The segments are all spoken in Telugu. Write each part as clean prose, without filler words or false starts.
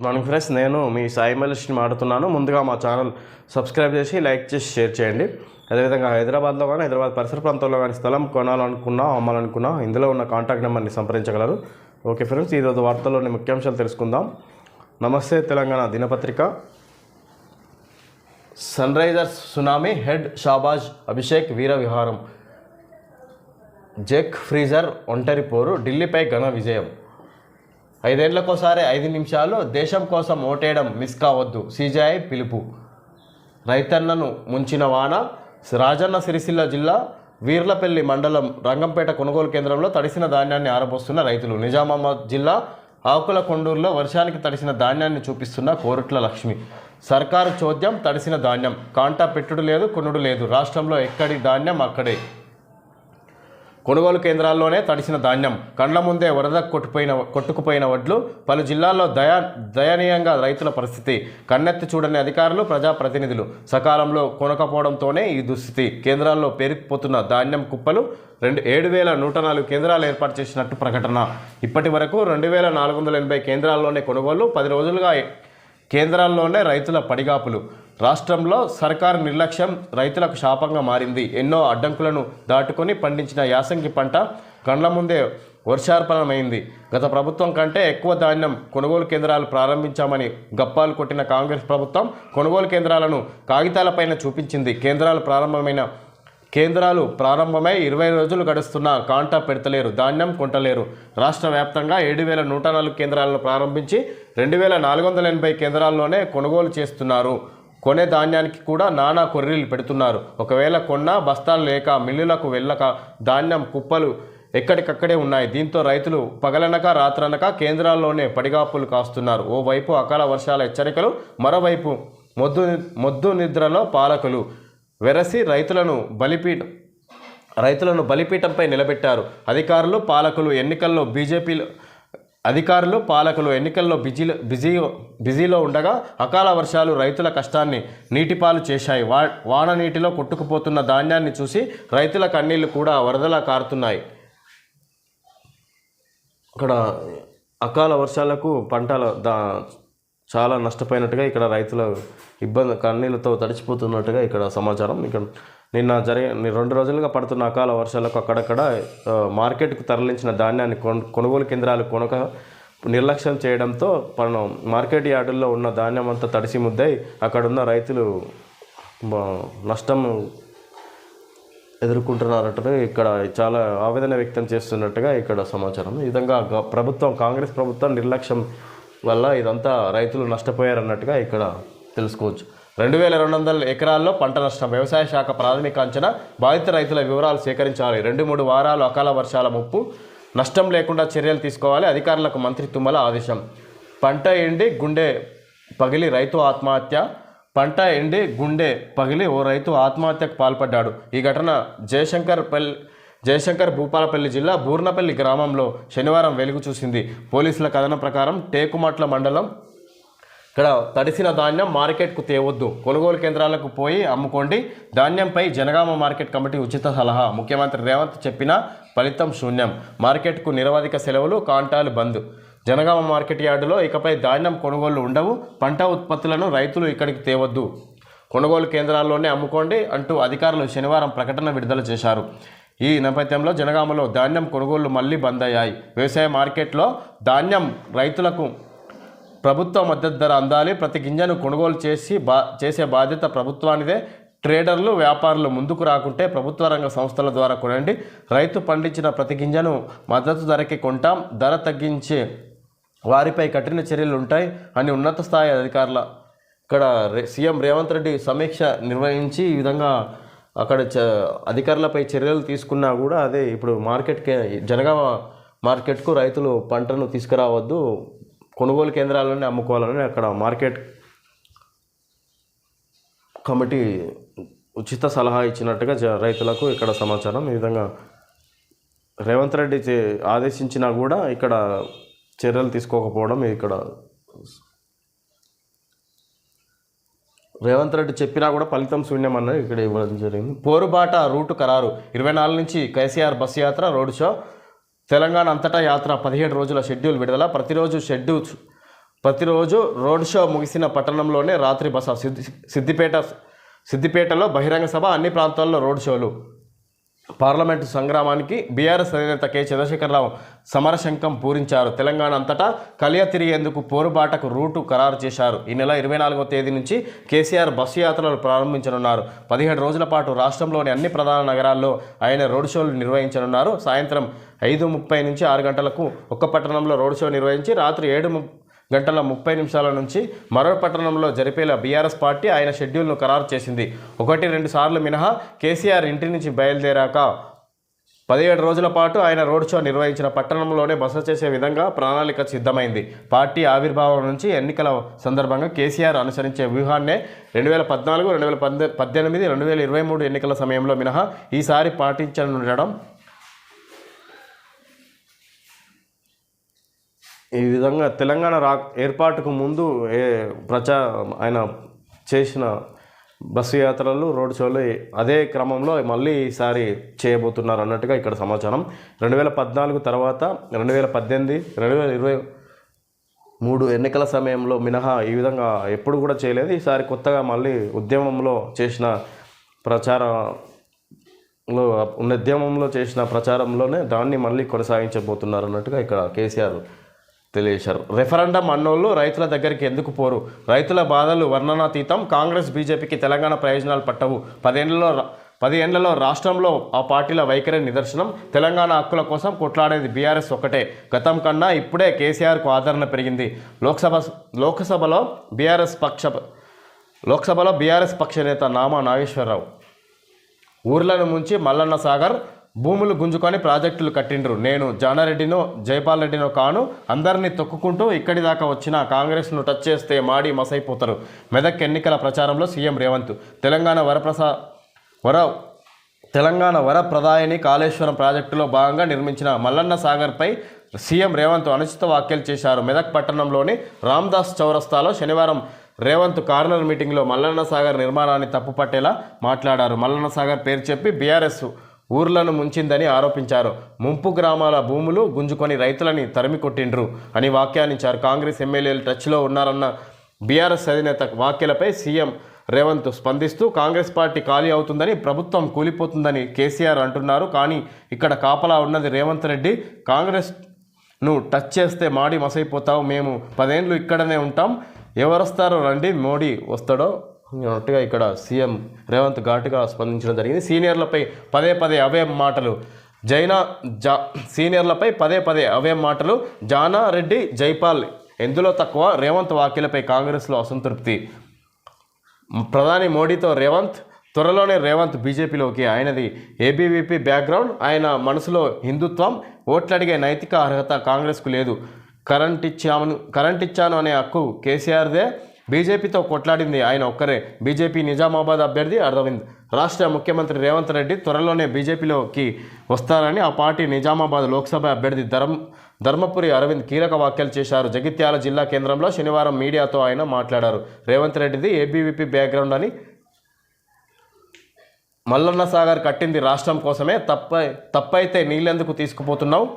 మార్నింగ్ ఫ్రెండ్స్, నేను మీ సాయి మలేష్ని మాట్లాడుతున్నాను. ముందుగా మా ఛానల్ సబ్స్క్రైబ్ చేసి లైక్ చేసి షేర్ చేయండి. అదేవిధంగా హైదరాబాద్లో కానీ హైదరాబాద్ పరిసర ప్రాంతాల్లో కానీ స్థలం కొనాలనుకున్నా అమ్మాలనుకున్నా ఇందులో ఉన్న కాంటాక్ట్ నెంబర్ని సంప్రదించగలరు. ఓకే ఫ్రెండ్స్, ఈరోజు వార్తల్లోని ముఖ్యాంశాలు తెలుసుకుందాం. నమస్తే తెలంగాణ దినపత్రిక. Sunrisers tsunami, Head Shahbaz Abhishek వీర విహారం, జెక్ ఫ్రీజర్ ఒంటరి పోరు, ఢిల్లీపై ఘన విజయం, 5 ఏళ్లకోసారి 5 నిమిషాలు దేశం కోసం ఓటేయడం మిస్ కావద్దు, సిజేఐ పిలుపు, రైతన్నను ముంచిన వాన, రాజన్న సిరిసిల్ల జిల్లా వీర్లపల్లి మండలం రంగంపేట కొనుగోలు కేంద్రంలో తడిసిన ధాన్యాన్ని ఆరబోస్తున్న రైతులు, నిజామాబాద్ జిల్లా ఆకుల కొండూరులో వర్షానికి తడిసిన ధాన్యాన్ని చూపిస్తున్న కోరుట్ల లక్ష్మి, సర్కారు చోద్యం తడిసిన ధాన్యం, కాంటా పెట్టుడు లేదు కొనుడు లేదు, రాష్ట్రంలో ఎక్కడి ధాన్యం అక్కడే, కొనుగోలు కేంద్రాల్లోనే తడిసిన ధాన్యం, కండ్ల ముందే వరద కొట్టుకుపోయిన వడ్లు, పలు జిల్లాల్లో దయనీయంగా రైతుల పరిస్థితి, కన్నెత్తి చూడని అధికారులు ప్రజాప్రతినిధులు, సకాలంలో కొనకపోవడంతోనే ఈ దుస్థితి, కేంద్రాల్లో పేరుకుపోతున్న ధాన్యం కుప్పలు, 7,104 కేంద్రాలు ఏర్పాటు చేసినట్టు ప్రకటన, ఇప్పటి వరకు 2,480 కేంద్రాల్లోనే కొనుగోలు, 10 రోజులుగా కేంద్రాల్లోనే రైతుల పడిగాపులు, రాష్ట్రంలో సర్కారు నిర్లక్ష్యం రైతులకు శాపంగా మారింది, ఎన్నో అడ్డంకులను దాటుకొని పండించిన యాసంగి పంట కండ్ల ముందే వర్షార్పణమైంది, గత ప్రభుత్వం కంటే ఎక్కువ ధాన్యం కొనుగోలు కేంద్రాలు ప్రారంభించామని గప్పాలు కొట్టిన కాంగ్రెస్ ప్రభుత్వం కొనుగోలు కేంద్రాలను కాగితాలపైన చూపించింది, కేంద్రాలు ప్రారంభమై 20 రోజులు గడుస్తున్నా కాంటా పెడతలేరు, ధాన్యం కొంటలేరు, రాష్ట్ర వ్యాప్తంగా 7,104 కేంద్రాలను ప్రారంభించి 2,480 కేంద్రాల్లోనే కొనుగోలు చేస్తున్నారు, కొనే ధాన్యానికి కూడా నానా కొర్రీలు పెడుతున్నారు, ఒకవేళ కొన్నా బస్తాలు లేక మిల్లులకు వెళ్ళక ధాన్యం కుప్పలు ఎక్కడికక్కడే ఉన్నాయి, దీంతో రైతులు పగలనక రాత్రనక కేంద్రాల్లోనే పడిగాపులు కాస్తున్నారు, ఓవైపు అకాల వర్షాల హెచ్చరికలు, మరోవైపు మొద్దు నిద్రలో పాలకులు వెరసి రైతులను బలిపీఠంపై నిలబెట్టారు, అధికారులు పాలకులు ఎన్నికల్లో బిజీలో ఉండగా అకాల వర్షాలు రైతుల కష్టాన్ని నీటిపాలు చేశాయి, వాన నీటిలో కొట్టుకుపోతున్న ధాన్యాన్ని చూసి రైతుల కన్నీళ్లు కూడా వరదలా కారుతున్నాయి. ఇక్కడ అకాల వర్షాలకు పంటల చాలా నష్టపోయినట్టుగా ఇక్కడ రైతుల కన్నీళ్లతో తడిచిపోతున్నట్టుగా ఇక్కడ సమాచారం. ఇక్కడ నిన్న 2 రోజులుగా పడుతున్న అకాల వర్షాలకు అక్కడక్కడ మార్కెట్కు తరలించిన ధాన్యాన్ని కొనుగోలు కేంద్రాలు నిర్లక్ష్యం చేయడంతో మార్కెట్ యార్డుల్లో ఉన్న ధాన్యం అంతా తడిసి ముద్దై అక్కడున్న రైతులు నష్టం ఎదుర్కొంటున్నారట. ఇక్కడ చాలా ఆవేదన వ్యక్తం చేస్తున్నట్టుగా ఇక్కడ సమాచారం. ఈ విధంగా కాంగ్రెస్ ప్రభుత్వం నిర్లక్ష్యం వల్ల ఇదంతా రైతులు నష్టపోయారన్నట్టుగా ఇక్కడ తెలుసుకోవచ్చు. 2,200 ఎకరాల్లో పంట నష్టం, వ్యవసాయ శాఖ ప్రాథమిక అంచనా, బాధిత రైతుల వివరాలు సేకరించాలి, 2-3 వారాలు అకాల వర్షాల ముప్పు, నష్టం లేకుండా చర్యలు తీసుకోవాలి, అధికారులకు మంత్రి తుమ్మల ఆదేశం. పంట ఎండి గుండె పగిలి రైతు ఆత్మహత్య, ఓ రైతు ఆత్మహత్యకు పాల్పడ్డాడు. ఈ ఘటన జయశంకర్ భూపాలపల్లి జిల్లా బూర్నపల్లి గ్రామంలో శనివారం వెలుగు చూసింది. పోలీసుల కథనం ప్రకారం టేకుమట్ల మండలం ఇక్కడ తడిసిన ధాన్యం మార్కెట్కు తేవద్దు, కొనుగోలు కేంద్రాలకు పోయి అమ్ముకోండి, ధాన్యంపై జనగామ మార్కెట్ కమిటీ ఉచిత సలహా, ముఖ్యమంత్రి రేవంత్ చెప్పినా ఫలితం శూన్యం, మార్కెట్కు నిరవధిక సెలవులు, కాంటాలు బంద్, జనగామ మార్కెట్ యార్డులో ఇకపై ధాన్యం కొనుగోళ్లు ఉండవు, పంట ఉత్పత్తులను రైతులు ఇక్కడికి తేవద్దు, కొనుగోలు కేంద్రాల్లోనే అమ్ముకోండి అంటూ అధికారులు శనివారం ప్రకటన విడుదల చేశారు. ఈ నేపథ్యంలో జనగామలో ధాన్యం కొనుగోళ్లు మళ్లీ బంద్ అయ్యాయి. వ్యవసాయ మార్కెట్లో ధాన్యం రైతులకు ప్రభుత్వ మద్దతు ధర అందాలి, ప్రతి గింజను కొనుగోలు చేసే బాధ్యత ప్రభుత్వానిదే, ట్రేడర్లు వ్యాపారులు ముందుకు రాకుంటే ప్రభుత్వ రంగ సంస్థల ద్వారా కొనండి, రైతు పండించిన ప్రతి గింజను మద్దతు ధరకి కొంటాం, ధర తగ్గించే వారిపై కఠిన చర్యలు ఉంటాయి అని ఉన్నత స్థాయి అధికారుల ఇక్కడ సీఎం రేవంత్ రెడ్డి సమీక్ష నిర్వహించి ఈ విధంగా అక్కడ అధికారులపై చర్యలు తీసుకున్నా కూడా అదే ఇప్పుడు జనగామ మార్కెట్కు రైతులు పంటను తీసుకురావద్దు, కొనుగోలు కేంద్రాలలోనే అమ్ముకోవాలని అక్కడ మార్కెట్ కమిటీ ఉచిత సలహా ఇచ్చినట్టుగా రైతులకు ఇక్కడ సమాచారం. ఈ విధంగా రేవంత్ రెడ్డి ఆదేశించినా కూడా ఇక్కడ చర్యలు తీసుకోకపోవడం, ఇక్కడ రేవంత్ రెడ్డి చెప్పినా కూడా ఫలితం శూన్యం అన్నది ఇక్కడ ఇవ్వడం జరిగింది. పోరుబాట రూటు ఖరారు, 24 నుంచి కేసీఆర్ బస్సు యాత్ర, రోడ్ షో, తెలంగాణ అంతటా యాత్ర 17 రోజుల షెడ్యూల్ విడుదల, ప్రతిరోజు ప్రతిరోజు రోడ్ షో ముగిసిన పట్టణంలోనే రాత్రి బస. సిద్దిపేటలో బహిరంగ సభ, అన్ని ప్రాంతాల్లో రోడ్ షోలు. పార్లమెంటు సంగ్రామానికి బీఆర్ఎస్ అధినేత కె చంద్రశేఖరరావు సమరశంఖం పూరించారు. తెలంగాణ అంతటా కలియ తిరిగేందుకు పోరుబాటకు రూటు ఖరారు చేశారు. ఈ నెల 24వ తేదీ నుంచి కేసీఆర్ బస్సు యాత్రలు ప్రారంభించనున్నారు. 17 రోజుల పాటు రాష్ట్రంలోని అన్ని ప్రధాన నగరాల్లో ఆయన రోడ్ షోలు నిర్వహించనున్నారు. సాయంత్రం 5:30 నుంచి 6 గంటలకు ఒక్క పట్టణంలో రోడ్ షో నిర్వహించి రాత్రి 7:30 నుంచి మరో పట్టణంలో జరిపేలా బీఆర్ఎస్ పార్టీ ఆయన షెడ్యూల్ను ఖరారు చేసింది. 1-2 సార్లు మినహా కేసీఆర్ ఇంటి నుంచి బయలుదేరాక 17 రోజుల పాటు ఆయన రోడ్ షో నిర్వహించిన పట్టణంలోనే బస చేసే విధంగా ప్రణాళిక సిద్ధమైంది. పార్టీ ఆవిర్భావం నుంచి ఎన్నికల సందర్భంగా కేసీఆర్ అనుసరించే వ్యూహాన్నే 2014, 2018, 2023 ఎన్నికల సమయంలో మినహా ఈసారి పాటించనుండడం. ఈ విధంగా తెలంగాణ ఏర్పాటుకు ముందు ఆయన చేసిన బస్సు యాత్రలు, రోడ్ షోలు అదే క్రమంలో మళ్ళీ ఈసారి చేయబోతున్నారు అన్నట్టుగా ఇక్కడ సమాచారం. 2014 తర్వాత 2018, 2023 ఎన్నికల సమయంలో మినహా ఈ విధంగా ఎప్పుడు కూడా చేయలేదు. ఈసారి కొత్తగా మళ్ళీ ఉద్యమంలో చేసిన ప్రచారంలోనే దాన్ని మళ్ళీ కొనసాగించబోతున్నారు అన్నట్టుగా ఇక్కడ కేసీఆర్ తెలియజేశారు. రెఫరెండం అన్నోళ్ళు రైతుల దగ్గరికి ఎందుకు పోరు? రైతుల బాధలు వర్ణనాతీతం. కాంగ్రెస్ బీజేపీకి తెలంగాణ ప్రయోజనాలు పట్టవు. 10 ఏళ్లలో రాష్ట్రంలో ఆ పార్టీల వైఖరి నిదర్శనం. తెలంగాణ హక్కుల కోసం కొట్లాడేది బీఆర్ఎస్ ఒక్కటే. గతం కన్నా ఇప్పుడే కేసీఆర్కు ఆదరణ పెరిగింది. లోక్సభలో బీఆర్ఎస్ పక్ష నేత నామా నాగేశ్వరరావు ఊర్లను ముంచి మల్లన్న సాగర్ భూములు గుంజుకొని ప్రాజెక్టులు కట్టిండ్రు. నేను జానారెడ్డినో జైపాల్ రెడ్డినో కాను. అందరినీ తొక్కుకుంటూ ఇక్కడి దాకా వచ్చిన కాంగ్రెస్ను టచ్ చేస్తే మాడి మసైపోతారు. మెదక్ ఎన్నికల ప్రచారంలో సీఎం రేవంత్ తెలంగాణ వరప్రదాయని కాళేశ్వరం ప్రాజెక్టులో భాగంగా నిర్మించిన మల్లన్న సాగర్పై సీఎం రేవంత్ అనుచిత వ్యాఖ్యలు చేశారు. మెదక్ పట్టణంలోని రామ్దాస్ చౌరస్తాలో శనివారం రేవంత్ కార్నర్ మీటింగ్లో మల్లన్న సాగర్ నిర్మాణాన్ని తప్పుపట్టేలా మాట్లాడారు. మల్లన్న సాగర్ పేరు చెప్పి బీఆర్ఎస్ ఊర్లను ముంచిందని ఆరోపించారు. ముంపు గ్రామాల భూములు గుంజుకొని రైతులని తరిమి కొట్టిండ్రు అని వ్యాఖ్యానించారు. కాంగ్రెస్ ఎమ్మెల్యేలు టచ్లో ఉన్నారన్న బీఆర్ఎస్ అధినేత వ్యాఖ్యలపై సీఎం రేవంత్ స్పందిస్తూ కాంగ్రెస్ పార్టీ ఖాళీ అవుతుందని, ప్రభుత్వం కూలిపోతుందని కేసీఆర్ అంటున్నారు. కానీ ఇక్కడ కాపలా ఉన్నది రేవంత్ రెడ్డి. కాంగ్రెస్ను టచ్ చేస్తే మాడి మసైపోతావు. మేము 10 ఏళ్ళు ఇక్కడనే ఉంటాం. ఎవరొస్తారో రండి, మోడీ వస్తాడో అన్నట్టుగా ఇక్కడ సీఎం రేవంత్ ఘాటుగా స్పందించడం జరిగింది. సీనియర్లపై పదే అవే మాటలు. జానారెడ్డి, జైపాల్ ఎందులో తక్కువ? రేవంత్ వ్యాఖ్యలపై కాంగ్రెస్లో అసంతృప్తి. ప్రధాని మోడీతో రేవంత్. త్వరలోనే రేవంత్ బీజేపీలోకి. ఆయనది ఏబీవీపీ బ్యాక్గ్రౌండ్. ఆయన మనసులో హిందుత్వం. ఓట్లడిగే నైతిక అర్హత కాంగ్రెస్కు లేదు. కరెంట్ ఇచ్చాను అనే హక్కు కేసీఆర్దే. బీజేపీతో కొట్లాడింది ఆయన ఒక్కరే. బీజేపీ నిజామాబాద్ అభ్యర్థి అరవింద్. రాష్ట్ర ముఖ్యమంత్రి రేవంత్ రెడ్డి త్వరలోనే బీజేపీలోకి వస్తారని ఆ పార్టీ నిజామాబాద్ లోక్సభ అభ్యర్థి ధర్మపురి అరవింద్ కీలక వ్యాఖ్యలు చేశారు. జగిత్యాల జిల్లా కేంద్రంలో శనివారం మీడియాతో ఆయన మాట్లాడారు. రేవంత్ రెడ్డిది ఏబీవీపీ బ్యాక్గ్రౌండ్ అని, మల్లన్న సాగర్ కట్టింది రాష్ట్రం కోసమే. తప్పైతే నీళ్ళెందుకు తీసుకుపోతున్నావు?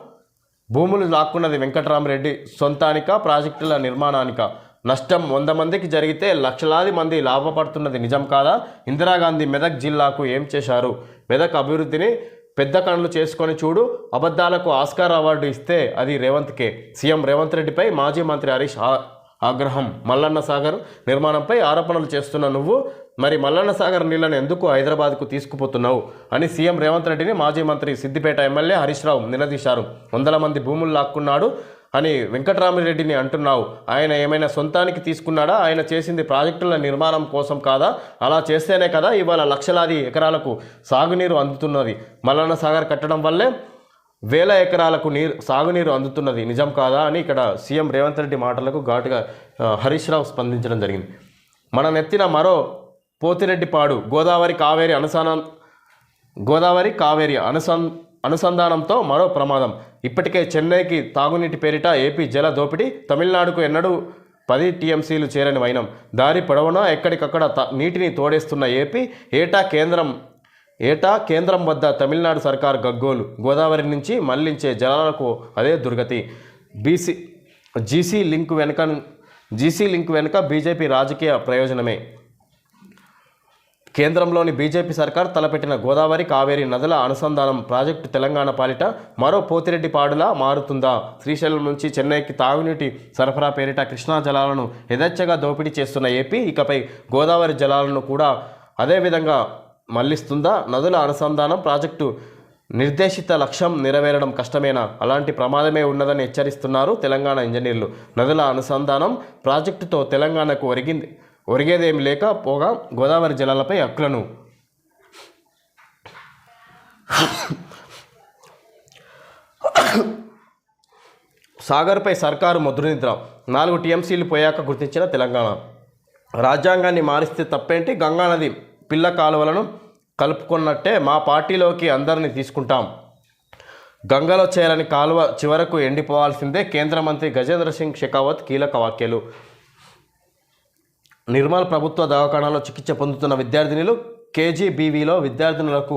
భూములు లాక్కున్నది వెంకట్రామరెడ్డి సొంతానిక, ప్రాజెక్టుల నిర్మాణానిక? నష్టం 100 మందికి జరిగితే లక్షలాది మంది లాభపడుతున్నది నిజం కాదా? ఇందిరాగాంధీ మెదక్ జిల్లాకు ఏం చేశారు? మెదక్ అభివృద్ధిని పెద్ద కళ్ళు చేసుకొని చూడు. అబద్ధాలకు ఆస్కార్ అవార్డు ఇస్తే అది రేవంత్కే. సీఎం రేవంత్ రెడ్డిపై మాజీ మంత్రి హరీష్ ఆగ్రహం. మల్లన్న సాగర్ నిర్మాణంపై ఆరోపణలు చేస్తున్న నువ్వు మరి మల్లన్న సాగర్ నీళ్లను ఎందుకు హైదరాబాద్కు తీసుకుపోతున్నావు అని సీఎం రేవంత్ రెడ్డిని మాజీ మంత్రి సిద్దిపేట ఎమ్మెల్యే హరీష్ రావు నిలదీశారు. 100 మంది భూములు లాక్కున్నాడు అని వెంకట్రామరెడ్డిని అంటున్నావు. ఆయన ఏమైనా సొంతానికి తీసుకున్నాడా? ఆయన చేసింది ప్రాజెక్టుల నిర్మాణం కోసం కాదా? అలా చేస్తేనే కదా ఇవాళ లక్షలాది ఎకరాలకు సాగునీరు అందుతున్నది. మల్లన్న సాగర్ కట్టడం వల్లే వేల ఎకరాలకు సాగునీరు అందుతున్నది నిజం కాదా అని ఇక్కడ సీఎం రేవంత్ రెడ్డి మాటలకు ఘాటుగా హరీష్ రావు స్పందించడం జరిగింది. మన నెత్తిన మరో పోతిరెడ్డిపాడు. గోదావరి కావేరి అనుసంధానంతో మరో ప్రమాదం. ఇప్పటికే చెన్నైకి తాగునీటి పేరిట ఏపీ జల దోపిడీ. తమిళనాడుకు ఎన్నడూ 10 టీఎంసీలు చేరని వైనం. దారి పొడవునా ఎక్కడికక్కడ నీటిని తోడేస్తున్న ఏపీ. ఏటా కేంద్రం వద్ద తమిళనాడు సర్కార్ గగ్గోలు. గోదావరి నుంచి మళ్లించే జలాలకు అదే దుర్గతి. జీసీ లింక్ జీసీ లింక్ వెనుక బీజేపీ రాజకీయ ప్రయోజనమే. కేంద్రంలోని బీజేపీ సర్కార్ తలపెట్టిన గోదావరి కావేరీ నదుల అనుసంధానం ప్రాజెక్టు తెలంగాణ పాలిట మరో పోతిరెడ్డిపాడులా మారుతుందా? శ్రీశైలం నుంచి చెన్నైకి తాగునీటి సరఫరా పేరిట కృష్ణా జలాలను యథేచ్ఛగా దోపిడీ చేస్తున్న ఏపీ ఇకపై గోదావరి జలాలను కూడా అదేవిధంగా మళ్లిస్తుందా? నదుల అనుసంధానం ప్రాజెక్టు నిర్దేశిత లక్ష్యం నెరవేరడం కష్టమేనా? అలాంటి ప్రమాదమే ఉన్నదని హెచ్చరిస్తున్నారు తెలంగాణ ఇంజనీర్లు. నదుల అనుసంధానం ప్రాజెక్టుతో తెలంగాణకు ఒరిగేదేమి లేక పోగా గోదావరి జలాలపై హక్కులను సాగర్పై సర్కారు ముద్రనిద్ర 4 టీఎంసీలు పోయాక గుర్తించిన తెలంగాణ. రాజ్యాంగాన్ని మారిస్తే తప్పేంటి? గంగానది పిల్ల కాలువలను కలుపుకున్నట్టే మా పార్టీలోకి అందరినీ తీసుకుంటాం. గంగలో చేరని కాలువ చివరకు ఎండిపోవాల్సిందే. కేంద్ర మంత్రి గజేంద్ర సింగ్ షెకావత్ కీలక వ్యాఖ్యలు. నిర్మల్ ప్రభుత్వ దవాఖానాలో చికిత్స పొందుతున్న విద్యార్థినులు, కేజీబీవీలో విద్యార్థినులకు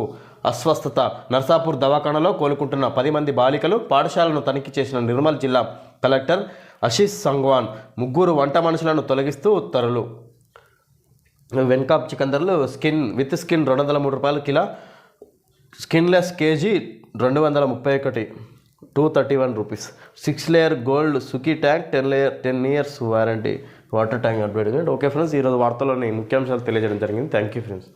అస్వస్థత. నర్సాపూర్ దవాఖానాలో కోలుకుంటున్న 10 మంది బాలికలు. పాఠశాలను తనిఖీ చేసిన నిర్మల్ జిల్లా కలెక్టర్ ఆశీష్ సంగ్వాన్ 3 వంట మనుషులను తొలగిస్తూ ఉత్తర్వులు. వెన్కాప్ చికెన్ ధరలు విత్ స్కిన్ 203 రూపాయలు కిలో, skinless KG 231, 231 rupees. 6 layer gold Sukhi tank 10 years warranty water tank advertisement. Okay friends, ఈరోజు వార్తల్లోని ముఖ్యాంశాలు తెలియజేయడం జరిగింది. Thank you friends.